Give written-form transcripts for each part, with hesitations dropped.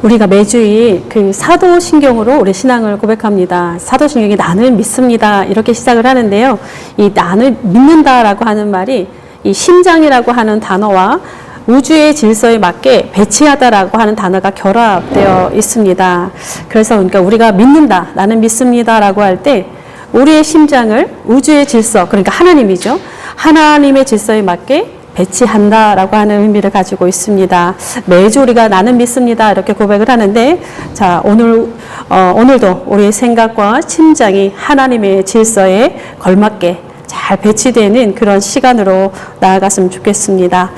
우리가 매주일 그 사도신경으로 우리 신앙을 고백합니다. 사도신경이 나를 믿습니다. 이렇게 시작을 하는데요. 이 나를 믿는다라고 하는 말이 이 심장이라고 하는 단어와 우주의 질서에 맞게 배치하다라고 하는 단어가 결합되어 있습니다. 그래서 그러니까 우리가 믿는다, 나는 믿습니다라고 할 때 우리의 심장을 우주의 질서, 그러니까 하나님이죠. 하나님의 질서에 맞게 배치한다라고 하는 의미를 가지고 있습니다. 매주 우리가 나는 믿습니다 이렇게 고백을 하는데, 자 오늘도 우리의 생각과 심장이 하나님의 질서에 걸맞게 잘 배치되는 그런 시간으로 나아갔으면 좋겠습니다.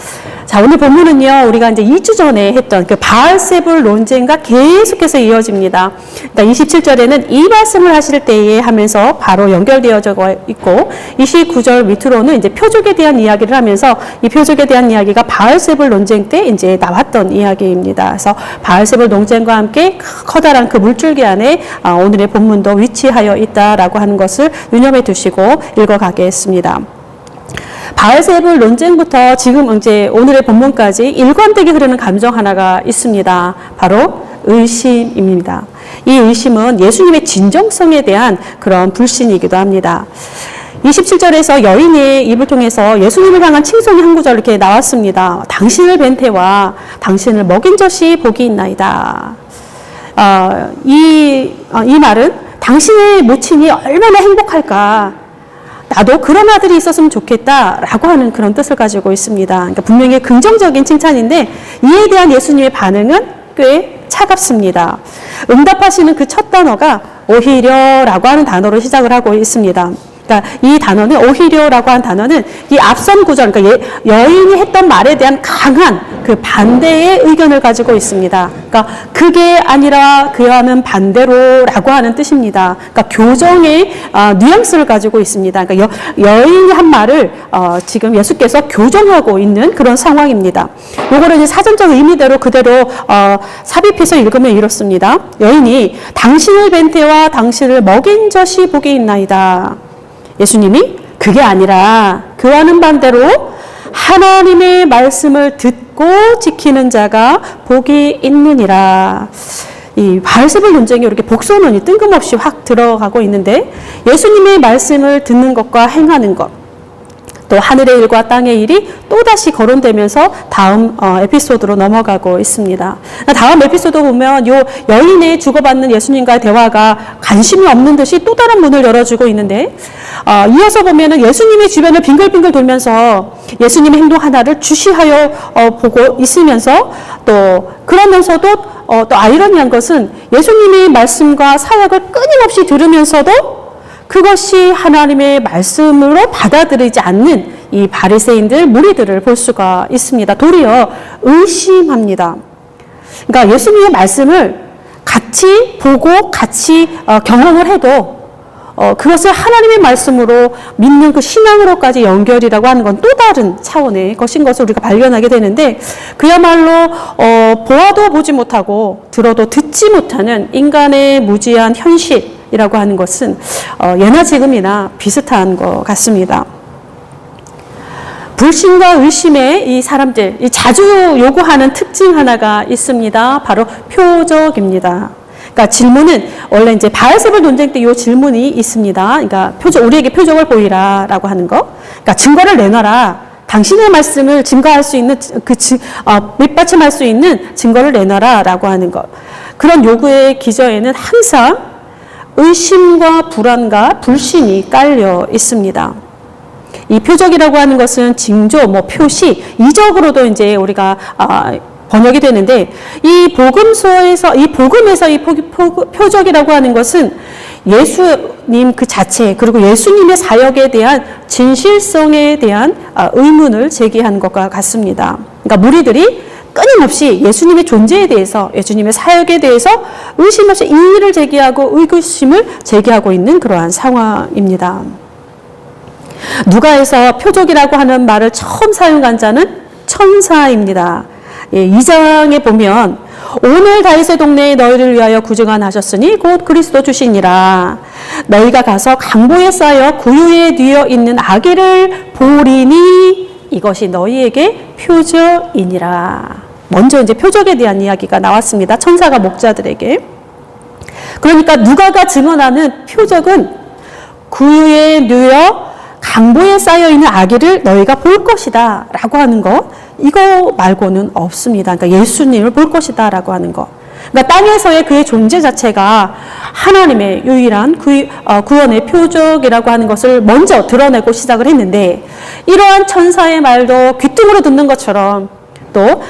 자, 오늘 본문은요, 우리가 이제 2주 전에 했던 그 바알세불 논쟁과 계속해서 이어집니다. 그러니까 27절에는 이 말씀을 하실 때에 하면서 바로 연결되어져 있고, 29절 밑으로는 이제 표적에 대한 이야기를 하면서 이 표적에 대한 이야기가 바알세불 논쟁 때 이제 나왔던 이야기입니다. 그래서 바알세불 논쟁과 함께 커다란 그 물줄기 안에 오늘의 본문도 위치하여 있다라고 하는 것을 유념해 두시고 읽어가겠습니다. 바알세불 논쟁부터 지금 이제 오늘의 본문까지 일관되게 흐르는 감정 하나가 있습니다. 바로 의심입니다. 이 의심은 예수님의 진정성에 대한 그런 불신이기도 합니다. 27절에서 여인의 입을 통해서 예수님을 향한 칭송이 한 구절 이렇게 나왔습니다. 당신을 뵌 태와 당신을 먹인 젖이 복이 있나이다. 이 말은 당신의 모친이 얼마나 행복할까, 나도 그런 아들이 있었으면 좋겠다라고 하는 그런 뜻을 가지고 있습니다. 그러니까 분명히 긍정적인 칭찬인데 이에 대한 예수님의 반응은 꽤 차갑습니다. 응답하시는 그 첫 단어가 오히려라고 하는 단어로 시작을 하고 있습니다. 그러니까 이 단어는, 오히려라고 한 단어는 이 앞선 구절, 그러니까 여인이 했던 말에 대한 강한 그 반대의 의견을 가지고 있습니다. 그러니까 그게 아니라 그와는 반대로라고 하는 뜻입니다. 그러니까 교정의 뉘앙스를 가지고 있습니다. 그러니까 여인이 한 말을 지금 예수께서 교정하고 있는 그런 상황입니다. 요거를 이제 사전적 의미대로 그대로 삽입해서 읽으면 이렇습니다. 여인이 당신을 뵌 태와 당신을 먹인 젖이 복이 있나이다. 예수님이 그게 아니라 그와는 반대로 하나님의 말씀을 듣고 지키는 자가 복이 있느니라. 이 바알세불 논쟁에 이렇게 복선언이 뜬금없이 확 들어가고 있는데, 예수님의 말씀을 듣는 것과 행하는 것, 또 하늘의 일과 땅의 일이 또다시 거론되면서 다음 에피소드로 넘어가고 있습니다. 다음 에피소드 보면 요 여인의 주고받는 예수님과의 대화가 관심이 없는 듯이 또 다른 문을 열어주고 있는데, 이어서 보면은 예수님의 주변을 빙글빙글 돌면서 예수님의 행동 하나를 주시하여 보고 있으면서, 또 그러면서도 또 아이러니한 것은 예수님의 말씀과 사역을 끊임없이 들으면서도 그것이 하나님의 말씀으로 받아들이지 않는 이 바리새인들, 무리들을 볼 수가 있습니다. 도리어 의심합니다. 그러니까 예수님의 말씀을 같이 보고 같이 경험을 해도 그것을 하나님의 말씀으로 믿는 그 신앙으로까지 연결이라고 하는 건 또 다른 차원의 것인 것을 우리가 발견하게 되는데, 그야말로 보아도 보지 못하고 들어도 듣지 못하는 인간의 무지한 현실이라고 하는 것은 예나 지금이나 비슷한 것 같습니다. 불신과 의심의 이 사람들, 이 자주 요구하는 특징 하나가 있습니다. 바로 표적입니다. 그러니까 질문은 원래 이제 바알세불 논쟁 때 이 질문이 있습니다. 그러니까 우리에게 표적을 보이라라고 하는 거. 그러니까 증거를 내놔라. 당신의 말씀을 증거할 수 있는 밑받침할 수 있는 증거를 내놔라라고 하는 것. 그런 요구의 기저에는 항상 의심과 불안과 불신이 깔려 있습니다. 이 표적이라고 하는 것은 징조, 표시, 이적으로도 이제 우리가 번역이 되는데, 이 복음에서 이 표적이라고 하는 것은 예수님 그 자체, 그리고 예수님의 사역에 대한 진실성에 대한 의문을 제기한 것과 같습니다. 그러니까 무리들이 끊임없이 예수님의 존재에 대해서, 예수님의 사역에 대해서 의심 없이 이의를 제기하고 의구심을 제기하고 있는 그러한 상황입니다. 누가에서 표적이라고 하는 말을 처음 사용한 자는 천사입니다. 2장에 보면 오늘 다윗의 동네에 너희를 위하여 구증한 하셨으니 곧 그리스도 주시니라. 너희가 가서 강보에 쌓여 구유에 뉘어 있는 아기를 보리니 이것이 너희에게 표적이니라. 먼저 이제 표적에 대한 이야기가 나왔습니다. 천사가 목자들에게. 그러니까 누가가 증언하는 표적은 구유에 누여 강보에 쌓여있는 아기를 너희가 볼 것이다 라고 하는 거, 이거 말고는 없습니다. 그러니까 예수님을 볼 것이다 라고 하는 거. 그러니까 땅에서의 그의 존재 자체가 하나님의 유일한 구원의 표적이라고 하는 것을 먼저 드러내고 시작을 했는데, 이러한 천사의 말도 귀뚱으로 듣는 것처럼 또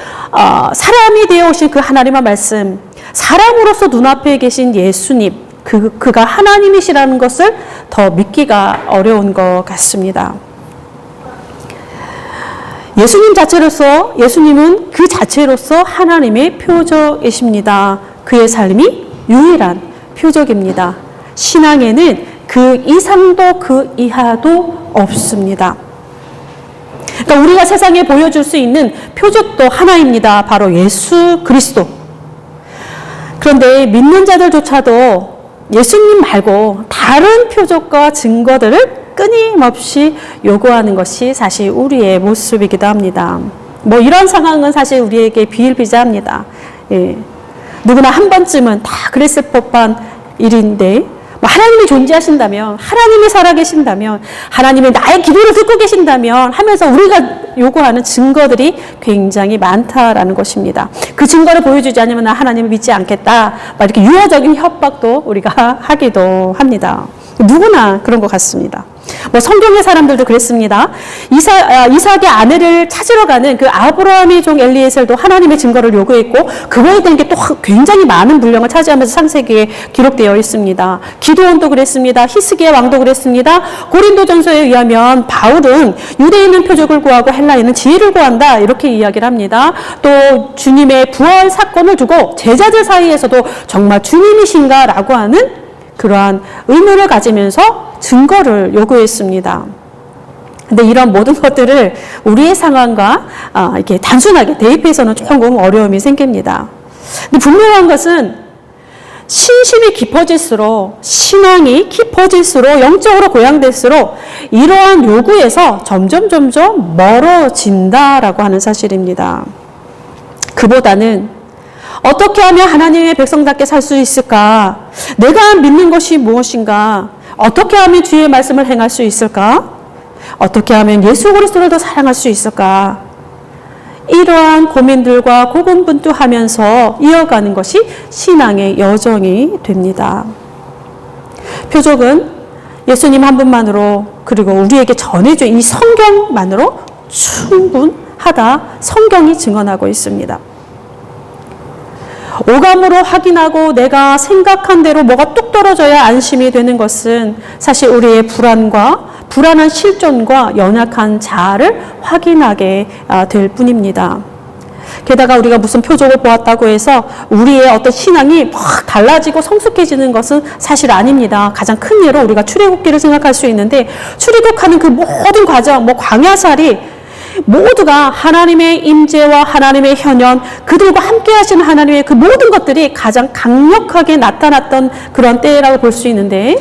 사람이 되어 오신 그 하나님의 말씀, 사람으로서 눈앞에 계신 예수님, 그가 하나님이시라는 것을 더 믿기가 어려운 것 같습니다. 예수님은 그 자체로서 하나님의 표적이십니다. 그의 삶이 유일한 표적입니다. 신앙에는 그 이상도 그 이하도 없습니다. 그러니까 우리가 세상에 보여줄 수 있는 표적도 하나입니다. 바로 예수 그리스도. 그런데 믿는 자들조차도 예수님 말고 다른 표적과 증거들을 끊임없이 요구하는 것이 사실 우리의 모습이기도 합니다. 뭐 이런 상황은 사실 우리에게 비일비재합니다. 예. 누구나 한 번쯤은 다 그랬을 법한 일인데, 뭐 하나님이 존재하신다면, 하나님이 살아계신다면, 하나님이 나의 기도를 듣고 계신다면 하면서 우리가 요구하는 증거들이 굉장히 많다라는 것입니다. 그 증거를 보여주지 않으면 나 하나님을 믿지 않겠다, 막 이렇게 유효적인 협박도 우리가 하기도 합니다. 누구나 그런 것 같습니다. 뭐 성경의 사람들도 그랬습니다. 이삭의 아내를 찾으러 가는 그 아브라함의 종 엘리에셀도 하나님의 증거를 요구했고, 그거에 대한 게 또 굉장히 많은 분량을 차지하면서 창세기에 기록되어 있습니다. 기드온도 그랬습니다. 히스기야 왕도 그랬습니다. 고린도전서에 의하면 바울은 유대인은 표적을 구하고 헬라인은 지혜를 구한다, 이렇게 이야기를 합니다. 또 주님의 부활 사건을 두고 제자들 사이에서도 정말 주님이신가 라고 하는 그러한 의문을 가지면서 증거를 요구했습니다. 근데 이런 모든 것들을 우리의 상황과 이렇게 단순하게 대입해서는 조금 어려움이 생깁니다. 근데 분명한 것은 신심이 깊어질수록, 신앙이 깊어질수록, 영적으로 고양될수록 이러한 요구에서 점점 멀어진다라고 하는 사실입니다. 그보다는 어떻게 하면 하나님의 백성답게 살 수 있을까? 내가 믿는 것이 무엇인가? 어떻게 하면 주의 말씀을 행할 수 있을까? 어떻게 하면 예수 그리스도를 더 사랑할 수 있을까? 이러한 고민들과 고군분투하면서 이어가는 것이 신앙의 여정이 됩니다. 표적은 예수님 한 분만으로, 그리고 우리에게 전해준 이 성경만으로 충분하다, 성경이 증언하고 있습니다. 오감으로 확인하고 내가 생각한 대로 뭐가 뚝 떨어져야 안심이 되는 것은 사실 우리의 불안한 실존과 연약한 자아를 확인하게 될 뿐입니다. 게다가 우리가 무슨 표적을 보았다고 해서 우리의 어떤 신앙이 확 달라지고 성숙해지는 것은 사실 아닙니다. 가장 큰 예로 우리가 출애굽기를 생각할 수 있는데, 출애굽하는 그 모든 과정, 광야살이 모두가 하나님의 임재와 하나님의 현현, 그들과 함께 하시는 하나님의 그 모든 것들이 가장 강력하게 나타났던 그런 때라고 볼 수 있는데,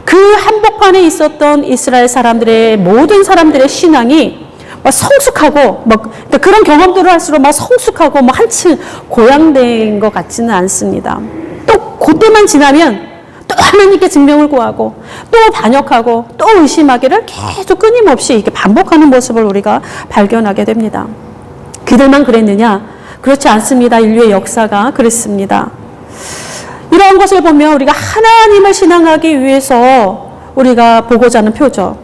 그 한복판에 있었던 이스라엘 사람들의 모든 사람들의 신앙이 성숙하고 그런 경험들을 할수록 성숙하고 한층 고양된 것 같지는 않습니다. 또 그때만 지나면 또 하나님께 증명을 구하고 또 반역하고 또 의심하기를 계속 끊임없이 이렇게 반복하는 모습을 우리가 발견하게 됩니다. 그들만 그랬느냐? 그렇지 않습니다. 인류의 역사가 그랬습니다. 이런 것을 보면 우리가 하나님을 신앙하기 위해서 우리가 보고자 하는 표적,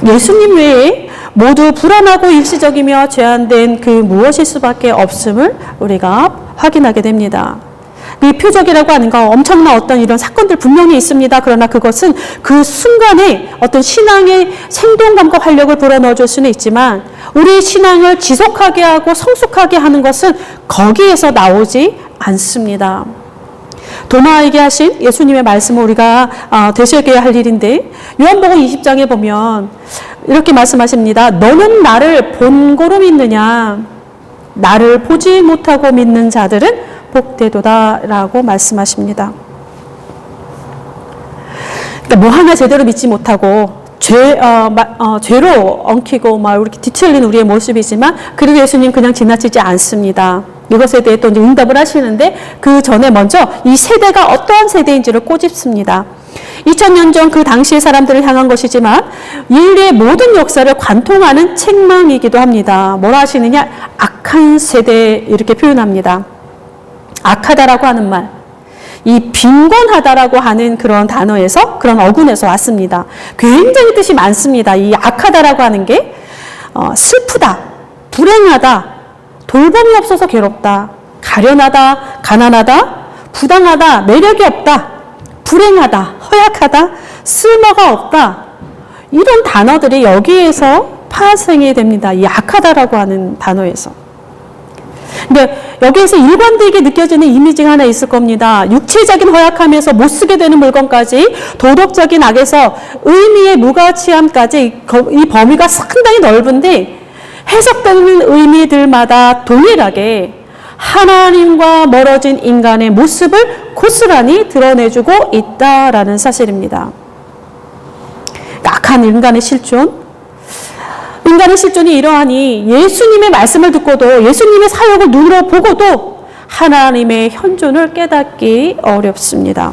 예수님 외에 모두 불안하고 일시적이며 제한된 그 무엇일 수밖에 없음을 우리가 확인하게 됩니다. 이 표적이라고 하는 거 엄청난 어떤 이런 사건들 분명히 있습니다. 그러나 그것은 그 순간에 어떤 신앙의 생동감과 활력을 불어넣어 줄 수는 있지만, 우리의 신앙을 지속하게 하고 성숙하게 하는 것은 거기에서 나오지 않습니다. 도마에게 하신 예수님의 말씀을 우리가 되새겨야 할 일인데, 요한복음 20장에 보면 이렇게 말씀하십니다. 너는 나를 본고로 믿느냐? 나를 보지 못하고 믿는 자들은 복되도다 라고 말씀하십니다. 그러니까 뭐 하나 제대로 믿지 못하고 죄로 엉키고 막 이렇게 뒤틀린 우리의 모습이지만 그리고 예수님 그냥 지나치지 않습니다. 이것에 대해 또 이제 응답을 하시는데 그 전에 먼저 이 세대가 어떠한 세대인지를 꼬집습니다. 2000년 전 그 당시의 사람들을 향한 것이지만 인류의 모든 역사를 관통하는 책망이기도 합니다. 뭐라 하시느냐? 악한 세대 이렇게 표현합니다. 악하다라고 하는 말, 이 빈곤하다라고 하는 그런 단어에서 그런 어근에서 왔습니다. 굉장히 뜻이 많습니다. 이 악하다라고 하는 게 슬프다, 불행하다, 돌봄이 없어서 괴롭다, 가련하다, 가난하다, 부당하다, 매력이 없다, 불행하다, 허약하다, 쓸모가 없다. 이런 단어들이 여기에서 파생이 됩니다. 이 악하다라고 하는 단어에서. 근데 여기에서 일관되게 느껴지는 이미지가 하나 있을 겁니다. 육체적인 허약함에서 못 쓰게 되는 물건까지 도덕적인 악에서 의미의 무가치함까지 이 범위가 상당히 넓은데 해석되는 의미들마다 동일하게 하나님과 멀어진 인간의 모습을 고스란히 드러내주고 있다라는 사실입니다. 악한 인간의 실존, 인간의 실존이 이러하니 예수님의 말씀을 듣고도 예수님의 사역을 눈으로 보고도 하나님의 현존을 깨닫기 어렵습니다.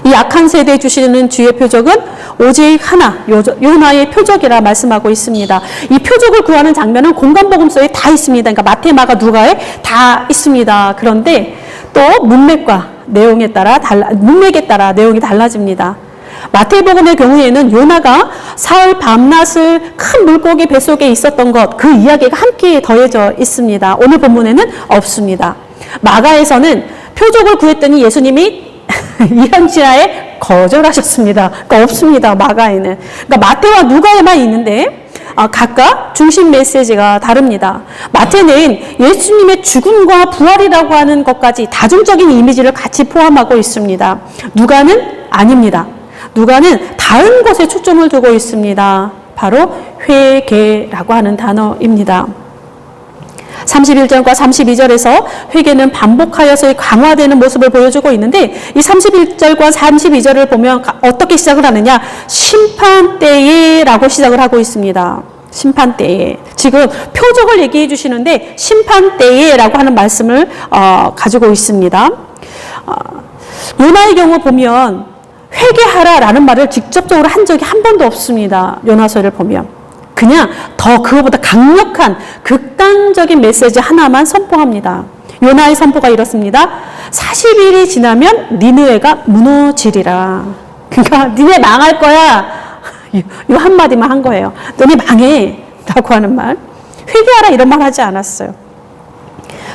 이 악한 세대에 주시는 주의 표적은 오직 하나, 요나의 표적이라 말씀하고 있습니다. 이 표적을 구하는 장면은 공간복음서에 다 있습니다. 그러니까 마태, 마가, 누가에 다 있습니다. 그런데 또 문맥에 따라 내용이 달라집니다. 마태복음의 경우에는 요나가 사흘 밤낮을 큰 물고기 뱃속에 있었던 것, 그 이야기가 함께 더해져 있습니다. 오늘 본문에는 없습니다. 마가에서는 표적을 구했더니 예수님이 이항시야에 거절하셨습니다. 그러니까 없습니다. 마가에는. 그러니까 마태와 누가에만 있는데 각각 중심 메시지가 다릅니다. 마태는 예수님의 죽음과 부활이라고 하는 것까지 다중적인 이미지를 같이 포함하고 있습니다. 누가는 아닙니다. 누가는 다른 것에 초점을 두고 있습니다. 바로 회개라고 하는 단어입니다. 31절과 32절에서 회개는 반복하여서 강화되는 모습을 보여주고 있는데 이 31절과 32절을 보면 어떻게 시작을 하느냐? 심판때에 라고 시작을 하고 있습니다. 심판때에. 지금 표적을 얘기해 주시는데 심판때에 라고 하는 말씀을 가지고 있습니다. 요나의 경우 보면 회개하라라는 말을 직접적으로 한 적이 한 번도 없습니다. 요나서를 보면. 그냥 더 그거보다 강력한 극단적인 메시지 하나만 선포합니다. 요나의 선포가 이렇습니다. 40일이 지나면 니느웨가 무너지리라. 그러니까 니네 망할 거야. 이 한마디만 한 거예요. 너네 망해 라고 하는 말. 회개하라 이런 말 하지 않았어요.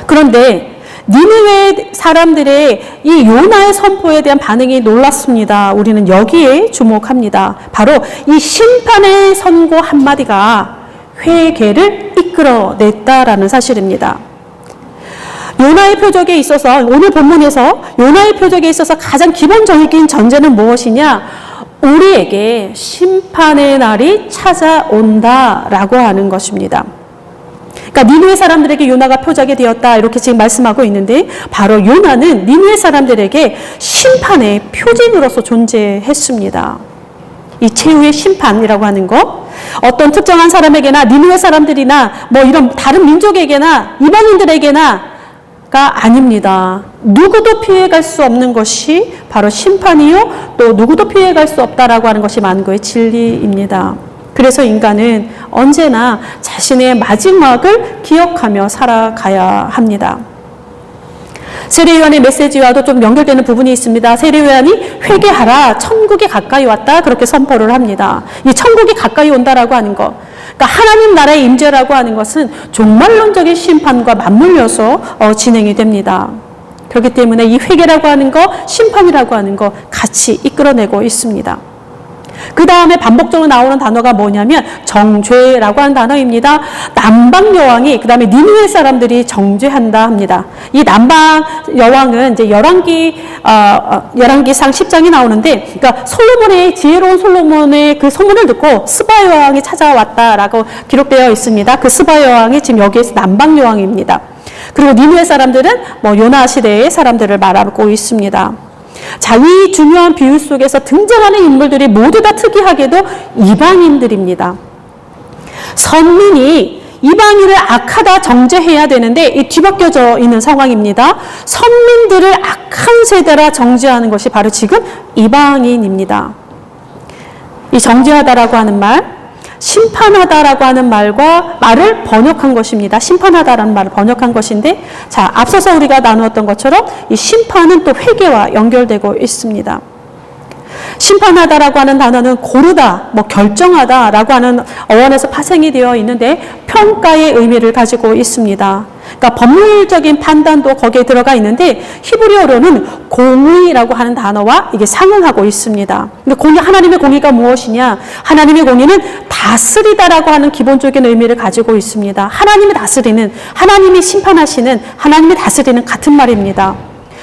그런데 니느웨 사람들의 이 요나의 선포에 대한 반응이 놀랐습니다. 우리는 여기에 주목합니다. 바로 이 심판의 선고 한마디가 회개를 이끌어냈다라는 사실입니다. 요나의 표적에 있어서 오늘 본문에서 요나의 표적에 있어서 가장 기본적인 전제는 무엇이냐? 우리에게 심판의 날이 찾아온다라고 하는 것입니다. 그러니까 니느웨 사람들에게 요나가 표적이 되었다 이렇게 지금 말씀하고 있는데 바로 요나는 니느웨 사람들에게 심판의 표징으로서 존재했습니다. 이 최후의 심판이라고 하는 거 어떤 특정한 사람에게나 니느웨 사람들이나 뭐 이런 다른 민족에게나 이방인들에게나가 아닙니다. 누구도 피해갈 수 없는 것이 바로 심판이요 또 누구도 피해갈 수 없다라고 하는 것이 만고의 진리입니다. 그래서 인간은 언제나 자신의 마지막을 기억하며 살아가야 합니다. 세례요한의 메시지와도 좀 연결되는 부분이 있습니다. 세례요한이 회개하라, 천국이 가까이 왔다 그렇게 선포를 합니다. 이 천국이 가까이 온다라고 하는 것, 그러니까 하나님 나라의 임재라고 하는 것은 종말론적인 심판과 맞물려서 진행이 됩니다. 그렇기 때문에 이 회개라고 하는 것, 심판이라고 하는 것 같이 이끌어내고 있습니다. 그 다음에 반복적으로 나오는 단어가 뭐냐면 정죄라고 하는 단어입니다. 남방 여왕이 그 다음에 니느웨 사람들이 정죄한다 합니다. 이 남방 여왕은 이제 열왕기상 10장이 나오는데, 그러니까 솔로몬의 지혜로운 솔로몬의 그 소문을 듣고 스바 여왕이 찾아왔다라고 기록되어 있습니다. 그 스바 여왕이 지금 여기에서 남방 여왕입니다. 그리고 니느웨 사람들은 뭐 요나 시대의 사람들을 말하고 있습니다. 자, 이 중요한 비유 속에서 등장하는 인물들이 모두 다 특이하게도 이방인들입니다. 선민이 이방인을 악하다 정죄해야 되는데 이 뒤바뀌어져 있는 상황입니다. 선민들을 악한 세대라 정죄하는 것이 바로 지금 이방인입니다. 이 정죄하다라고 하는 말, 심판하다라고 하는 말을 번역한 것입니다. 심판하다라는 말을 번역한 것인데, 자, 앞서서 우리가 나누었던 것처럼 이 심판은 또 회개와 연결되고 있습니다. 심판하다라고 하는 단어는 고르다, 결정하다라고 하는 어원에서 파생이 되어 있는데 평가의 의미를 가지고 있습니다. 그러니까 법률적인 판단도 거기에 들어가 있는데 히브리어로는 공의라고 하는 단어와 이게 상응하고 있습니다. 근데 하나님의 공의가 무엇이냐? 하나님의 공의는 다스리다라고 하는 기본적인 의미를 가지고 있습니다. 하나님이 다스리는, 하나님이 심판하시는, 하나님이 다스리는 같은 말입니다.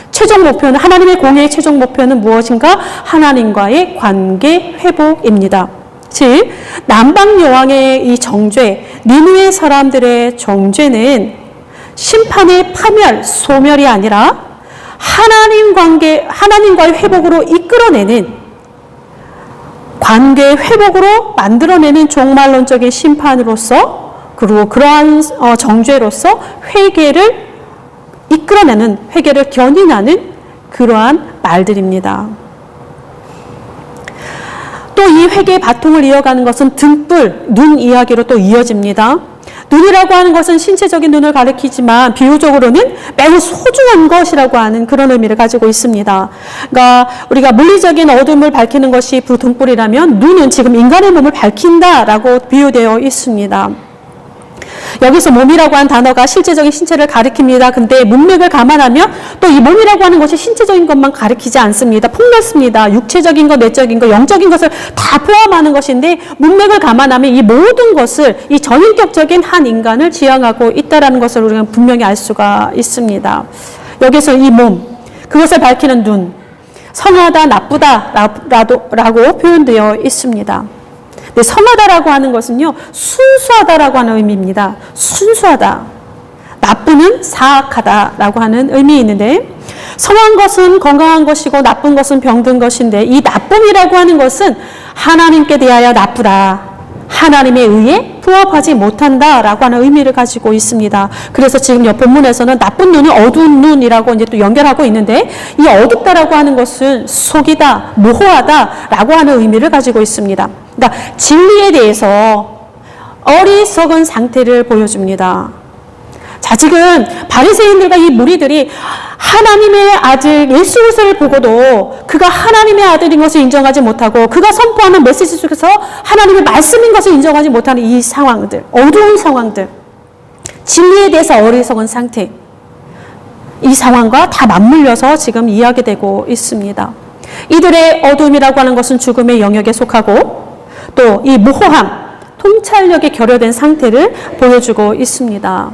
최종 목표는, 하나님의 공의의 최종 목표는 무엇인가? 하나님과의 관계 회복입니다. 즉, 남방 여왕의 이 정죄, 니느웨 사람들의 정죄는 심판의 파멸, 소멸이 아니라 하나님과의 회복으로 이끌어내는, 관계 회복으로 만들어내는 종말론적인 심판으로서, 그리고 그러한 정죄로서 회개를 이끌어내는, 회개를 견인하는 그러한 말들입니다. 또 이 회개의 바통을 이어가는 것은 등불, 눈 이야기로 또 이어집니다. 눈이라고 하는 것은 신체적인 눈을 가리키지만 비유적으로는 매우 소중한 것이라고 하는 그런 의미를 가지고 있습니다. 그러니까 우리가 물리적인 어둠을 밝히는 것이 등불이라면 눈은 지금 인간의 몸을 밝힌다라고 비유되어 있습니다. 여기서 몸이라고 하는 단어가 실제적인 신체를 가리킵니다. 근데 문맥을 감안하면 또 이 몸이라고 하는 것이 신체적인 것만 가리키지 않습니다. 폭넓습니다. 육체적인 것, 내적인 것, 영적인 것을 다 포함하는 것인데 문맥을 감안하면 이 모든 것을, 이 전인격적인 한 인간을 지향하고 있다는 것을 우리가 분명히 알 수가 있습니다. 여기서 이 몸, 그것을 밝히는 눈, 선하다, 나쁘다라고 표현되어 있습니다. 네, 선하다라고 하는 것은요, 순수하다라고 하는 의미입니다. 순수하다. 나쁘는 사악하다라고 하는 의미 있는데, 선한 것은 건강한 것이고 나쁜 것은 병든 것인데, 이 나쁨이라고 하는 것은 하나님께 대하여 나쁘다, 하나님의 의에 부합하지 못한다라고 하는 의미를 가지고 있습니다. 그래서 지금 옆 본문에서는 나쁜 눈은 어두운 눈이라고 이제 또 연결하고 있는데, 이 어둡다라고 하는 것은 속이다, 모호하다라고 하는 의미를 가지고 있습니다. 그러니까 진리에 대해서 어리석은 상태를 보여줍니다. 자, 지금 바리새인들과 이 무리들이 하나님의 아들 예수 그리스도를 보고도 그가 하나님의 아들인 것을 인정하지 못하고 그가 선포하는 메시지 속에서 하나님의 말씀인 것을 인정하지 못하는 이 상황들, 어두운 상황들, 진리에 대해서 어리석은 상태, 이 상황과 다 맞물려서 지금 이야기되고 있습니다. 이들의 어둠이라고 하는 것은 죽음의 영역에 속하고 또 이 모호함, 통찰력에 결여된 상태를 보여주고 있습니다.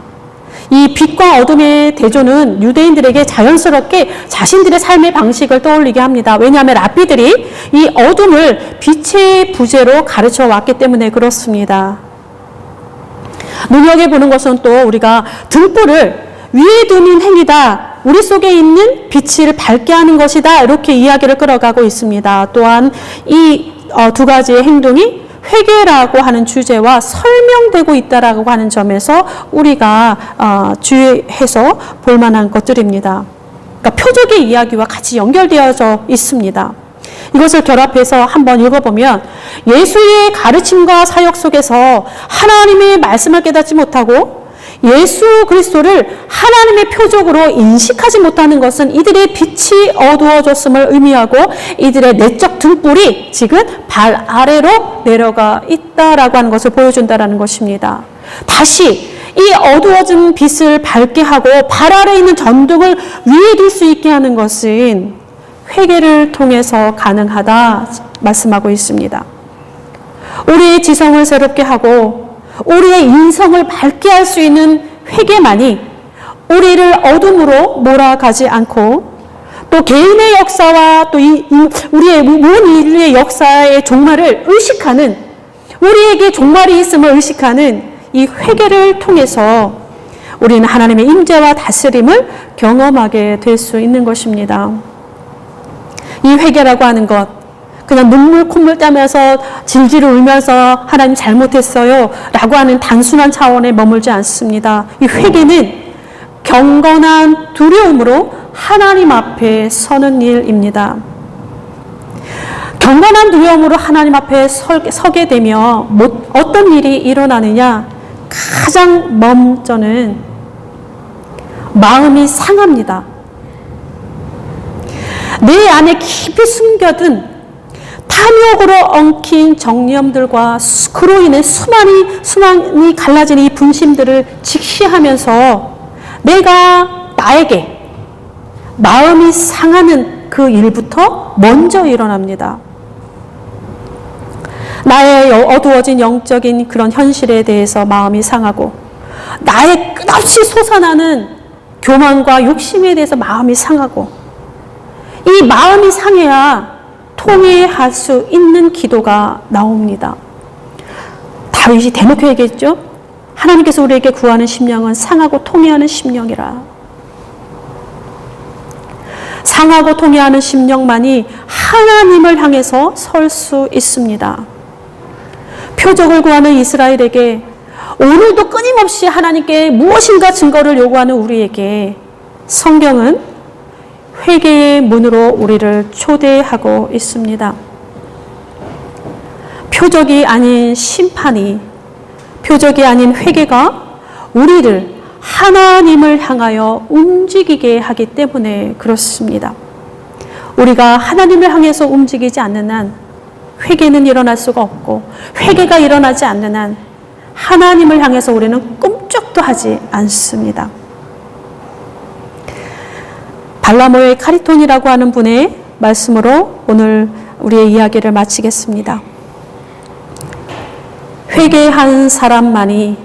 이 빛과 어둠의 대조는 유대인들에게 자연스럽게 자신들의 삶의 방식을 떠올리게 합니다. 왜냐하면 랍비들이 이 어둠을 빛의 부재로 가르쳐 왔기 때문에 그렇습니다. 눈여겨보는 것은 또 우리가 등불을 위에 두는 행위다, 우리 속에 있는 빛을 밝게 하는 것이다, 이렇게 이야기를 끌어가고 있습니다. 또한 이 두 가지의 행동이 회개라고 하는 주제와 설명되고 있다라고 하는 점에서 우리가 주의해서 볼 만한 것들입니다. 그러니까 표적의 이야기와 같이 연결되어져 있습니다. 이것을 결합해서 한번 읽어보면 예수의 가르침과 사역 속에서 하나님의 말씀을 깨닫지 못하고 예수 그리스도를 하나님의 표적으로 인식하지 못하는 것은 이들의 빛이 어두워졌음을 의미하고 이들의 내적 등불이 지금 발 아래로 내려가 있다라고 하는 것을 보여준다라는 것입니다. 다시 이 어두워진 빛을 밝게 하고 발 아래에 있는 전등을 위에 둘 수 있게 하는 것은 회개를 통해서 가능하다 말씀하고 있습니다. 우리의 지성을 새롭게 하고 우리의 인성을 밝게 할 수 있는 회개만이 우리를 어둠으로 몰아가지 않고 또 개인의 역사와 또 우리의 모든 인류의 역사의 종말을 의식하는, 우리에게 종말이 있음을 의식하는 이 회개를 통해서 우리는 하나님의 임재와 다스림을 경험하게 될 수 있는 것입니다. 이 회개라고 하는 것, 그냥 눈물 콧물 떼면서 질질 울면서 하나님 잘못했어요 라고 하는 단순한 차원에 머물지 않습니다. 이 회개는 경건한 두려움으로 하나님 앞에 서는 일입니다. 경건한 두려움으로 하나님 앞에 서게 되면 어떤 일이 일어나느냐? 가장 먼저는 마음이 상합니다. 내 안에 깊이 숨겨둔 탐욕으로 엉킨 정념들과 그로 인해 수많이 갈라진 이 분심들을 직시하면서 나에게 마음이 상하는 그 일부터 먼저 일어납니다. 나의 어두워진 영적인 그런 현실에 대해서 마음이 상하고, 나의 끝없이 솟아나는 교만과 욕심에 대해서 마음이 상하고, 이 마음이 상해야 통회할 수 있는 기도가 나옵니다. 다윗이 대놓고 얘기했죠. 하나님께서 우리에게 구하는 심령은 상하고 통회하는 심령이라. 상하고 통회하는 심령만이 하나님을 향해서 설 수 있습니다. 표적을 구하는 이스라엘에게, 오늘도 끊임없이 하나님께 무엇인가 증거를 요구하는 우리에게 성경은 회개의 문으로 우리를 초대하고 있습니다. 표적이 아닌 심판이, 표적이 아닌 회개가 우리를 하나님을 향하여 움직이게 하기 때문에 그렇습니다. 우리가 하나님을 향해서 움직이지 않는 한 회개는 일어날 수가 없고, 회개가 일어나지 않는 한 하나님을 향해서 우리는 꿈쩍도 하지 않습니다. 발라모의 카리톤이라고 하는 분의 말씀으로 오늘 우리의 이야기를 마치겠습니다. 회개한 사람만이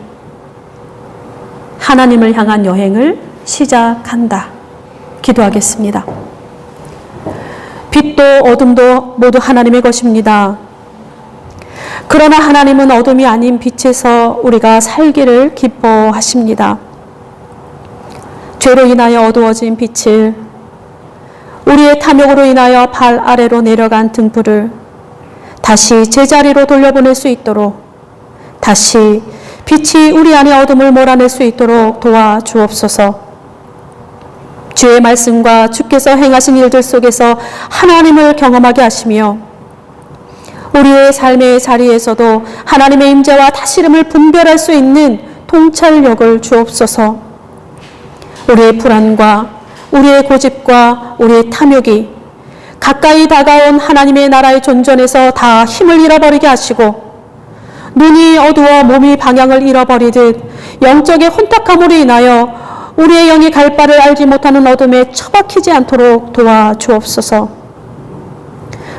하나님을 향한 여행을 시작한다. 기도하겠습니다. 빛도 어둠도 모두 하나님의 것입니다. 그러나 하나님은 어둠이 아닌 빛에서 우리가 살기를 기뻐하십니다. 죄로 인하여 어두워진 빛을, 우리의 탐욕으로 인하여 발 아래로 내려간 등불을 다시 제자리로 돌려보낼 수 있도록, 다시 빛이 우리 안의 어둠을 몰아낼 수 있도록 도와주옵소서. 주의 말씀과 주께서 행하신 일들 속에서 하나님을 경험하게 하시며, 우리의 삶의 자리에서도 하나님의 임재와 다스림을 분별할 수 있는 통찰력을 주옵소서. 우리의 불안과 우리의 고집과 우리의 탐욕이 가까이 다가온 하나님의 나라의 존전에서 다 힘을 잃어버리게 하시고, 눈이 어두워 몸이 방향을 잃어버리듯 영적의 혼탁함으로 인하여 우리의 영이 갈 바를 알지 못하는 어둠에 처박히지 않도록 도와주옵소서.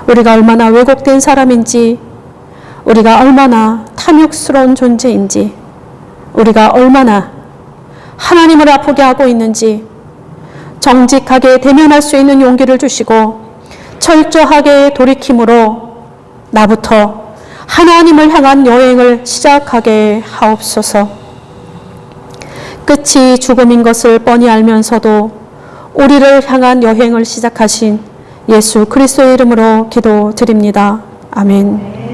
우리가 얼마나 왜곡된 사람인지, 우리가 얼마나 탐욕스러운 존재인지, 우리가 얼마나 하나님을 아프게 하고 있는지 정직하게 대면할 수 있는 용기를 주시고, 철저하게 돌이킴으로 나부터 하나님을 향한 여행을 시작하게 하옵소서. 끝이 죽음인 것을 뻔히 알면서도 우리를 향한 여행을 시작하신 예수 그리스도의 이름으로 기도드립니다. 아멘.